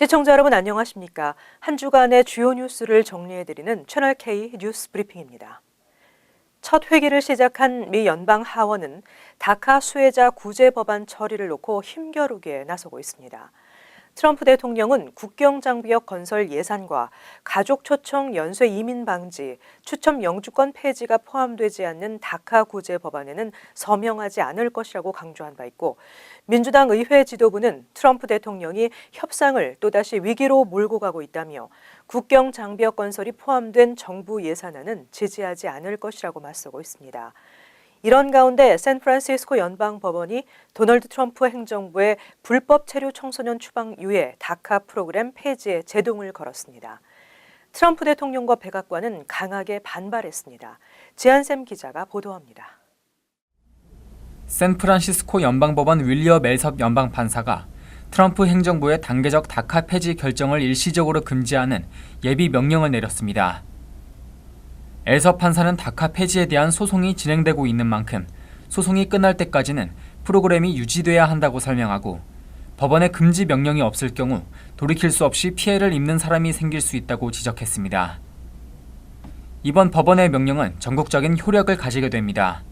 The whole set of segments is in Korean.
시청자 여러분 안녕하십니까? 한 주간의 주요 뉴스를 정리해드리는 채널K 뉴스 브리핑입니다. 첫 회기를 시작한 미 연방 하원은 다카 수혜자 구제 법안 처리를 놓고 힘겨루기에 나서고 있습니다. 트럼프 대통령은 국경 장벽 건설 예산과 가족 초청 연쇄 이민 방지, 추첨 영주권 폐지가 포함되지 않는 다카 구제 법안에는 서명하지 않을 것이라고 강조한 바 있고, 민주당 의회 지도부는 트럼프 대통령이 협상을 또다시 위기로 몰고 가고 있다며 국경 장벽 건설이 포함된 정부 예산안은 지지하지 않을 것이라고 맞서고 있습니다. 이런 가운데 샌프란시스코 연방법원이 도널드 트럼프 행정부의 불법 체류 청소년 추방 유예 다카 프로그램 폐지에 제동을 걸었습니다. 트럼프 대통령과 백악관은 강하게 반발했습니다. 지한샘 기자가 보도합니다. 샌프란시스코 연방법원 윌리엄 멜섭 연방판사가 트럼프 행정부의 단계적 다카 폐지 결정을 일시적으로 금지하는 예비 명령을 내렸습니다. 엘섭 판사는 다카 폐지에 대한 소송이 진행되고 있는 만큼 소송이 끝날 때까지는 프로그램이 유지돼야 한다고 설명하고, 법원의 금지 명령이 없을 경우 돌이킬 수 없이 피해를 입는 사람이 생길 수 있다고 지적했습니다. 이번 법원의 명령은 전국적인 효력을 가지게 됩니다.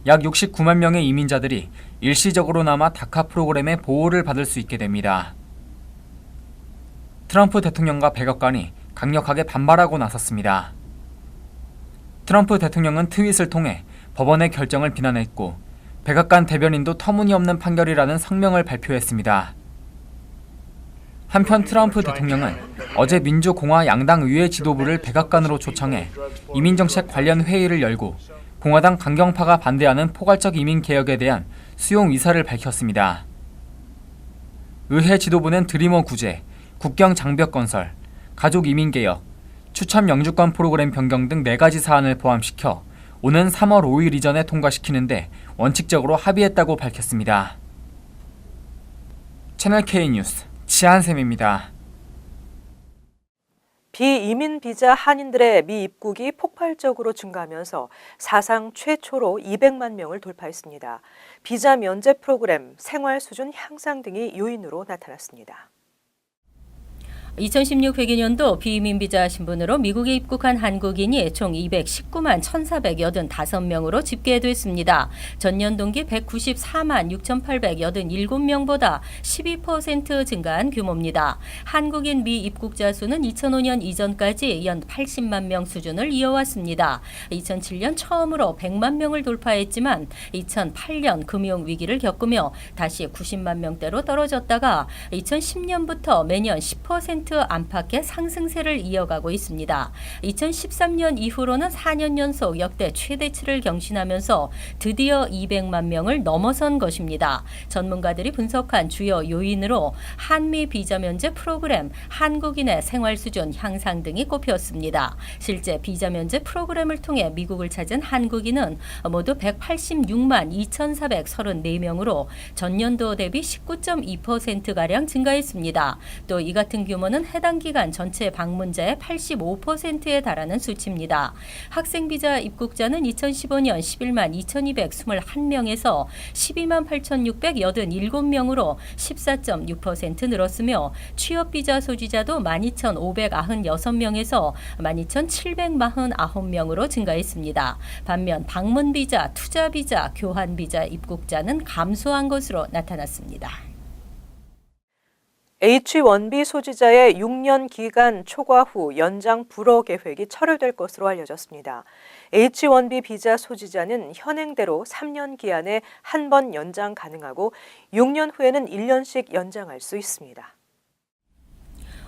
약 69만 명의 이민자들이 일시적으로나마 다카 프로그램의 보호를 받을 수 있게 됩니다. 트럼프 대통령과 백악관이 강력하게 반발하고 나섰습니다. 트럼프 대통령은 트윗을 통해 법원의 결정을 비난했고, 백악관 대변인도 터무니없는 판결이라는 성명을 발표했습니다. 한편 트럼프 대통령은 어제 민주공화 양당 의회 지도부를 백악관으로 초청해 이민정책 관련 회의를 열고 공화당 강경파가 반대하는 포괄적 이민 개혁에 대한 수용 의사를 밝혔습니다. 의회 지도부는 드리머 구제, 국경 장벽 건설, 가족 이민 개혁, 추첨 영주권 프로그램 변경 등 4가지 사안을 포함시켜 오는 3월 5일 이전에 통과시키는데 원칙적으로 합의했다고 밝혔습니다. 채널K 뉴스 지한샘입니다. 비이민 비자 한인들의 미 입국이 폭발적으로 증가하면서 사상 최초로 200만 명을 돌파했습니다. 비자 면제 프로그램, 생활 수준 향상 등이 요인으로 나타났습니다. 2016 회계년도 비이민 비자 신분으로 미국에 입국한 한국인이 총 219만 1,485명으로 집계됐습니다. 전년 동기 194만 6,887명보다 12% 증가한 규모입니다. 한국인 미 입국자 수는 2005년 이전까지 연 80만 명 수준을 이어왔습니다. 2007년 처음으로 100만 명을 돌파했지만 2008년 금융위기를 겪으며 다시 90만 명대로 떨어졌다가 2010년부터 매년 10% 안팎의 상승세를 이어가고 있습니다. 2013년 이후로는 4년 연속 역대 최대치를 경신하면서 드디어 200만 명을 넘어선 것입니다. 전문가들이 분석한 주요 요인으로 한미 비자 면제 프로그램, 한국인의 생활 수준 향상 등이 꼽혔습니다. 실제 비자 면제 프로그램을 통해 미국을 찾은 한국인은 모두 186만 2,434명으로 전년도 대비 19.2%가량 증가했습니다. 또 이 같은 규모는 해당 기간 전체 방문자의 85%에 달하는 수치입니다. 학생 비자 입국자는 2015년 11만 2,221명에서 12만 8,687명으로 14.6% 늘었으며, 취업 비자 소지자도 12,596명에서 12,749명으로 증가했습니다. 반면 방문 비자, 투자 비자, 교환 비자 입국자는 감소한 것으로 나타났습니다. H-1B 소지자의 6년 기간 초과 후 연장 불허 계획이 철회될 것으로 알려졌습니다. H-1B 비자 소지자는 현행대로 3년 기한에 한 번 연장 가능하고 6년 후에는 1년씩 연장할 수 있습니다.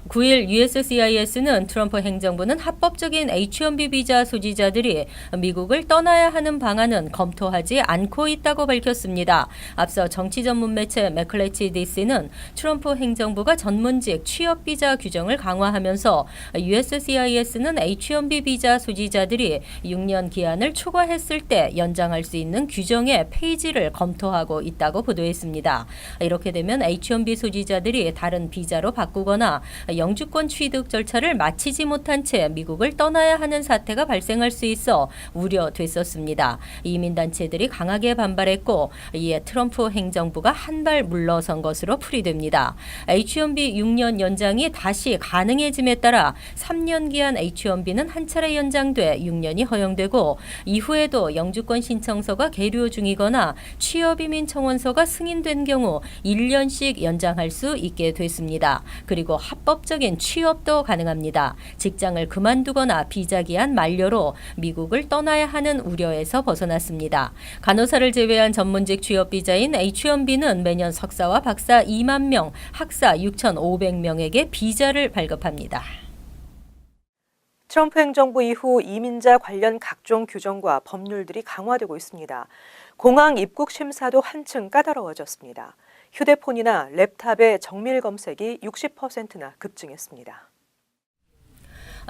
9일 USCIS는 트럼프 행정부는 합법적인 H-1B 비자 소지자들이 미국을 떠나야 하는 방안은 검토하지 않고 있다고 밝혔습니다. 앞서 정치 전문 매체 맥클레치 DC는 트럼프 행정부가 전문직 취업 비자 규정을 강화하면서 USCIS는 H-1B 비자 소지자들이 6년 기한을 초과했을 때 연장할 수 있는 규정의 폐지를 검토하고 있다고 보도했습니다. 이렇게 되면 H-1B 소지자들이 다른 비자로 바꾸거나 영주권 취득 절차를 마치지 못한 채 미국을 떠나야 하는 사태가 발생할 수 있어 우려됐었습니다. 이민단체들이 강하게 반발했고 이에 트럼프 행정부가 한 발 물러선 것으로 풀이됩니다. H-1B 6년 연장이 다시 가능해짐에 따라 3년 기한 H-1B는 한 차례 연장돼 6년이 허용되고 이후에도 영주권 신청서가 계류 중이거나 취업이민 청원서가 승인된 경우 1년씩 연장할 수 있게 됐습니다. 그리고 합법적인 취업도 가능합니다. 직장을 그만두거나 비자 기한 만료로 미국을 떠나야 하는 우려에서 벗어났습니다. 간호사를 제외한 전문직 취업 비자인 H-1B는 매년 석사와 박사 2만 명, 학사 6,500명에게 비자를 발급합니다. 트럼프 행정부 이후 이민자 관련 각종 규정과 법률들이 강화되고 있습니다. 공항 입국 심사도 한층 까다로워졌습니다. 휴대폰이나 랩탑의 정밀 검색이 60%나 급증했습니다.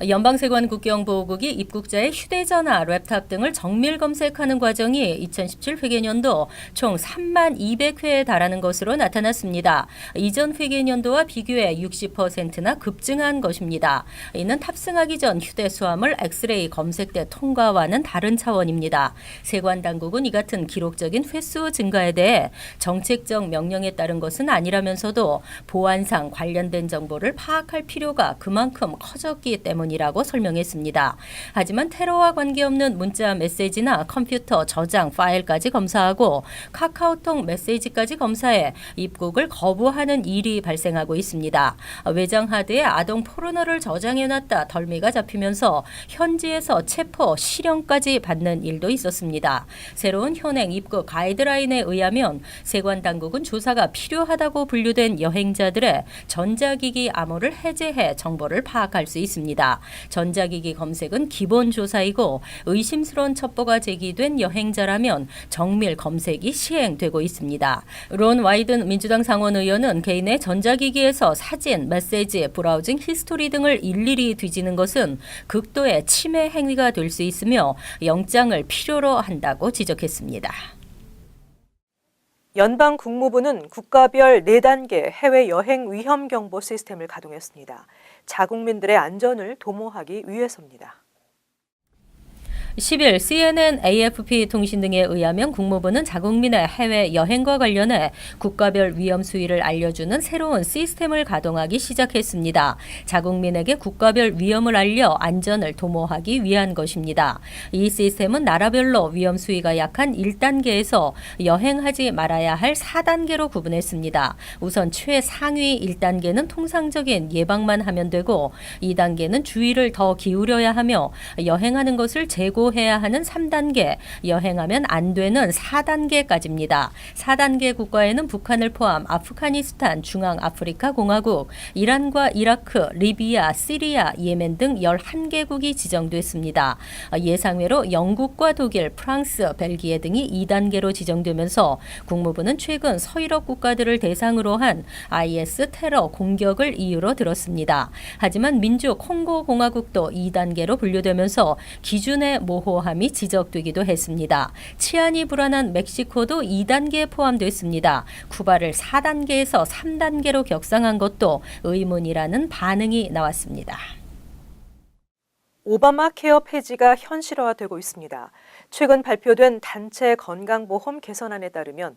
연방세관 국경보호국이 입국자의 휴대전화, 랩탑 등을 정밀 검색하는 과정이 2017 회계년도 총 3만 200회에 달하는 것으로 나타났습니다. 이전 회계년도와 비교해 60%나 급증한 것입니다. 이는 탑승하기 전 휴대 수화물 엑스레이 검색대 통과와는 다른 차원입니다. 세관 당국은 이 같은 기록적인 횟수 증가에 대해 정책적 명령에 따른 것은 아니라면서도 보안상 관련된 정보를 파악할 필요가 그만큼 커졌기 때문이라고 설명했습니다. 하지만 테러와 관계없는 문자 메시지나 컴퓨터 저장 파일까지 검사하고 카카오톡 메시지까지 검사해 입국을 거부하는 일이 발생하고 있습니다. 외장 하드에 아동 포르노를 저장해놨다 덜미가 잡히면서 현지에서 체포, 실형까지 받는 일도 있었습니다. 새로운 현행 입국 가이드라인에 의하면 세관 당국은 조사가 필요하다고 분류된 여행자들의 전자기기 암호를 해제해 정보를 파악할 수 있습니다. 전자기기 검색은 기본 조사이고 의심스러운 첩보가 제기된 여행자라면 정밀 검색이 시행되고 있습니다. 론 와이든 민주당 상원 의원은 개인의 전자기기에서 사진, 메시지, 브라우징 히스토리 등을 일일이 뒤지는 것은 극도의 침해 행위가 될 수 있으며 영장을 필요로 한다고 지적했습니다. 연방 국무부는 국가별 4단계 해외 여행 위험 경보 시스템을 가동했습니다. 자국민들의 안전을 도모하기 위해서입니다. 10일 CNN, AFP 통신 등에 의하면 국무부는 자국민의 해외 여행과 관련해 국가별 위험 수위를 알려주는 새로운 시스템을 가동하기 시작했습니다. 자국민에게 국가별 위험을 알려 안전을 도모하기 위한 것입니다. 이 시스템은 나라별로 위험 수위가 약한 1단계에서 여행하지 말아야 할 4단계로 구분했습니다. 우선 최상위 1단계는 통상적인 예방만 하면 되고 2단계는 주의를 더 기울여야 하며 여행하는 것을 재고해야 하는 3단계, 여행하면 안 되는 4단계까지입니다. 4단계 국가에는 북한을 포함 아프가니스탄, 중앙아프리카 공화국, 이란과 이라크, 리비아, 시리아, 예멘 등 11개국이 지정됐습니다. 예상외로 영국과 독일, 프랑스, 벨기에 등이 2단계로 지정되면서 국무부는 최근 서유럽 국가들을 대상으로 한 IS 테러 공격을 이유로 들었습니다. 하지만 민주 콩고 공화국도 2단계로 분류되면서 기준의 모호함이 지적되기도 했습니다. 치안이 불안한 멕시코도 2단계에 포함됐습니다. 쿠바를 4단계에서 3단계로 격상한 것도 의문이라는 반응이 나왔습니다. 오바마 케어 폐지가 현실화되고 있습니다. 최근 발표된 단체 건강보험 개선안에 따르면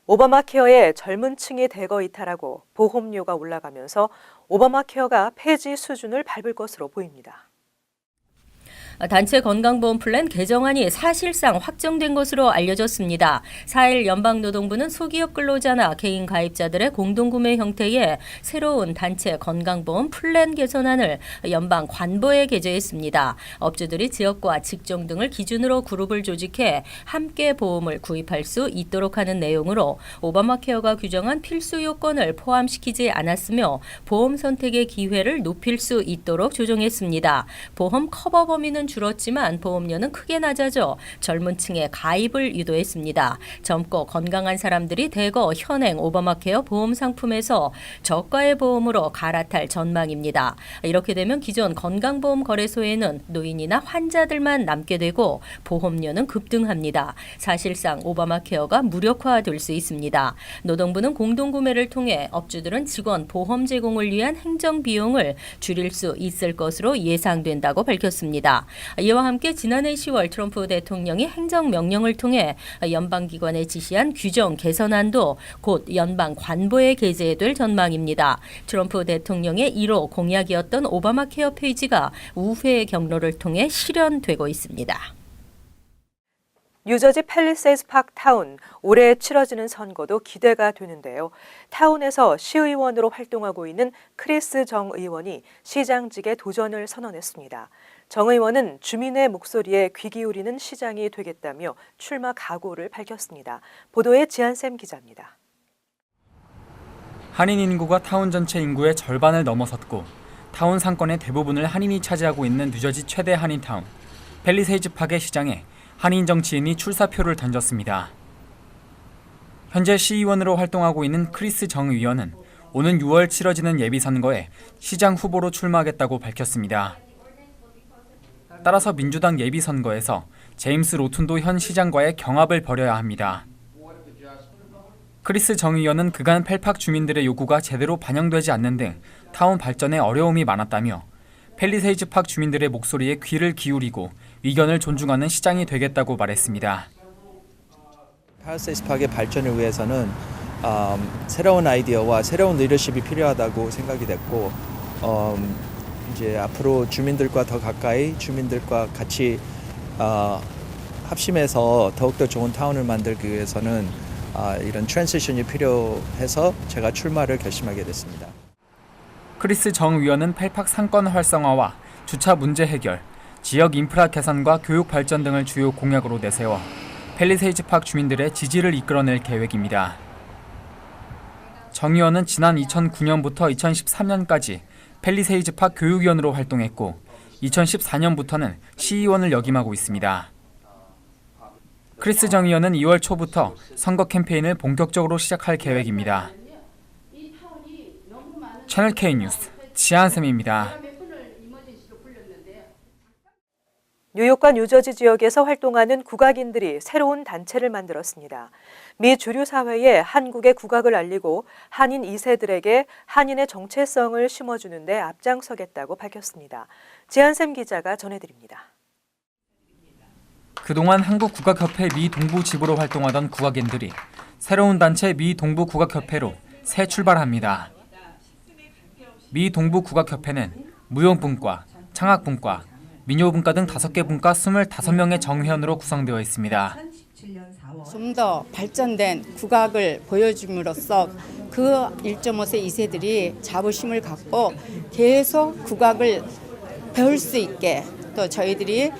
오바마 케어에 젊은 층이 대거 이탈하고 보험료가 올라가면서 오바마 케어가 폐지 수준을 밟을 것으로 보입니다. 단체 건강보험 플랜 개정안이 사실상 확정된 것으로 알려졌습니다. 4일 연방노동부는 소기업 근로자나 개인 가입자들의 공동구매 형태의 새로운 단체 건강보험 플랜 개선안을 연방 관보에 게재했습니다. 업주들이 지역과 직종 등을 기준으로 그룹을 조직해 함께 보험을 구입할 수 있도록 하는 내용으로 오바마 케어가 규정한 필수 요건을 포함시키지 않았으며 보험 선택의 기회를 높일 수 있도록 조정했습니다. 보험 커버 범위는 줄었지만 보험료는 크게 낮아져 젊은 층의 가입을 유도했습니다. 젊고 건강한 사람들이 대거 현행 오바마케어 보험 상품에서 저가의 보험으로 갈아탈 전망입니다. 이렇게 되면 기존 건강보험 거래소에는 노인이나 환자들만 남게 되고 보험료는 급등합니다. 사실상 오바마케어가 무력화될 수 있습니다. 노동부는 공동구매를 통해 업주들은 직원 보험 제공을 위한 행정 비용을 줄일 수 있을 것으로 예상된다고 밝혔습니다. 이와 함께 지난해 10월 트럼프 대통령이 행정명령을 통해 연방기관에 지시한 규정 개선안도 곧 연방 관보에 게재될 전망입니다. 트럼프 대통령의 1호 공약이었던 오바마 케어 페이지가 우회의 경로를 통해 실현되고 있습니다. 뉴저지 팰리세이드 파크 타운, 올해 치러지는 선거도 기대가 되는데요. 타운에서 시의원으로 활동하고 있는 크리스 정 의원이 시장직에 도전을 선언했습니다. 정 의원은 주민의 목소리에 귀 기울이는 시장이 되겠다며 출마 각오를 밝혔습니다. 보도에 지한샘 기자입니다. 한인 인구가 타운 전체 인구의 절반을 넘어섰고 타운 상권의 대부분을 한인이 차지하고 있는 뉴저지 최대 한인타운 팰리세이드 파크의 시장에 한인 정치인이 출사표를 던졌습니다. 현재 시의원으로 활동하고 있는 크리스 정 의원은 오는 6월 치러지는 예비선거에 시장 후보로 출마하겠다고 밝혔습니다. 따라서 민주당 예비선거에서 제임스 로튼도 현 시장과의 경합을 벌여야 합니다. 크리스 정 의원은 그간 펠팍 주민들의 요구가 제대로 반영되지 않는 등 타운 발전에 어려움이 많았다며 팰리세이드 파크 주민들의 목소리에 귀를 기울이고 의견을 존중하는 시장이 되겠다고 말했습니다. 팰리세이드 파크의 발전을 위해서는 새로운 아이디어와 새로운 리더십이 필요하다고 생각이 됐고 이제 앞으로 주민들과 더 가까이 주민들과 같이 합심해서 더욱더 좋은 타운을 만들기 위해서는 이런 트랜지션이 필요해서 제가 출마를 결심하게 됐습니다. 크리스 정 의원은 펠팍 상권 활성화와 주차 문제 해결, 지역 인프라 개선과 교육 발전 등을 주요 공약으로 내세워 팰리세이드 파크 주민들의 지지를 이끌어낼 계획입니다. 정 의원은 지난 2009년부터 2013년까지 팰리세이드 파크 교육위원으로 활동했고 2014년부터는 시의원을 역임하고 있습니다. 크리스 정 의원은 2월 초부터 선거 캠페인을 본격적으로 시작할 계획입니다. 채널 K 뉴스 지한샘입니다. 뉴욕과 뉴저지 지역에서 활동하는 국악인들이 새로운 단체를 만들었습니다. 미 주류 사회에 한국의 국악을 알리고 한인 2세들에게 한인의 정체성을 심어주는 데 앞장서겠다고 밝혔습니다. 지한샘 기자가 전해드립니다. 그동안 한국국악협회 미 동부 지부로 활동하던 국악인들이 새로운 단체 미 동부 국악협회로 새 출발합니다. 미 동부 국악협회는 무용분과, 창악분과, 민요분과 등 5개 분과 25명의 정회원으로 구성되어 있습니다. 좀 더 발전된 국악을 보여줌으로써 그 1.5세 2세들이 자부심을 갖고 계속 국악을 배울 수 있게 또 저희들이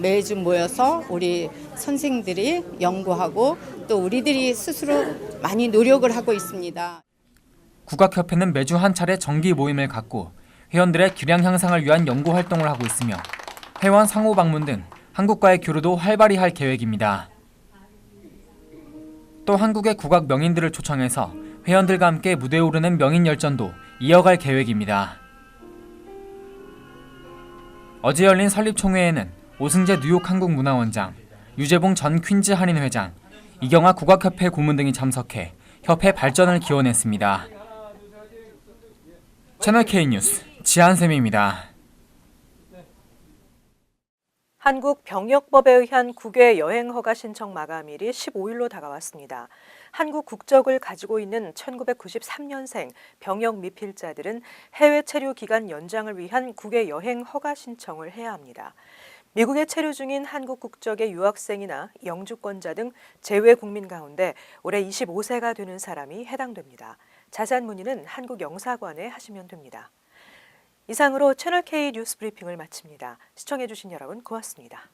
매주 모여서 우리 선생들이 연구하고 또 우리들이 스스로 많이 노력을 하고 있습니다. 국악협회는 매주 한 차례 정기 모임을 갖고 회원들의 기량 향상을 위한 연구 활동을 하고 있으며 회원 상호 방문 등 한국과의 교류도 활발히 할 계획입니다. 또 한국의 국악 명인들을 초청해서 회원들과 함께 무대에 오르는 명인 열전도 이어갈 계획입니다. 어제 열린 설립총회에는 오승재 뉴욕 한국문화원장, 유재봉 전 퀸즈 한인회장, 이경아 국악협회 고문 등이 참석해 협회 발전을 기원했습니다. 채널 K 뉴스 지한샘입니다. 한국 병역법에 의한 국외 여행 허가 신청 마감일이 15일로 다가왔습니다. 한국 국적을 가지고 있는 1993년생 병역 미필자들은 해외 체류 기간 연장을 위한 국외 여행 허가 신청을 해야 합니다. 미국에 체류 중인 한국 국적의 유학생이나 영주권자 등 재외 국민 가운데 올해 25세가 되는 사람이 해당됩니다. 자세한 문의는 한국영사관에 하시면 됩니다. 이상으로 채널 K 뉴스 브리핑을 마칩니다. 시청해주신 여러분 고맙습니다.